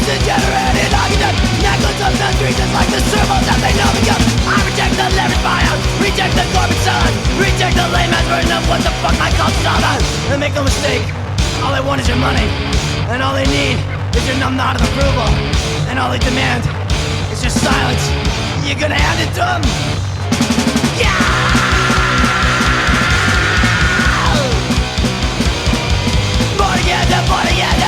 Degenerated argument, necklace of the streets is like the symbols that they know because I reject the leverage buyout, reject the corporate sellout, reject the lame ass version of what the fuck I call sellout. And make no mistake, all they want is your money, and all they need is your numb nod of approval, and all they demand is your silence. You're gonna hand it to them? Yeah! Born again, born again.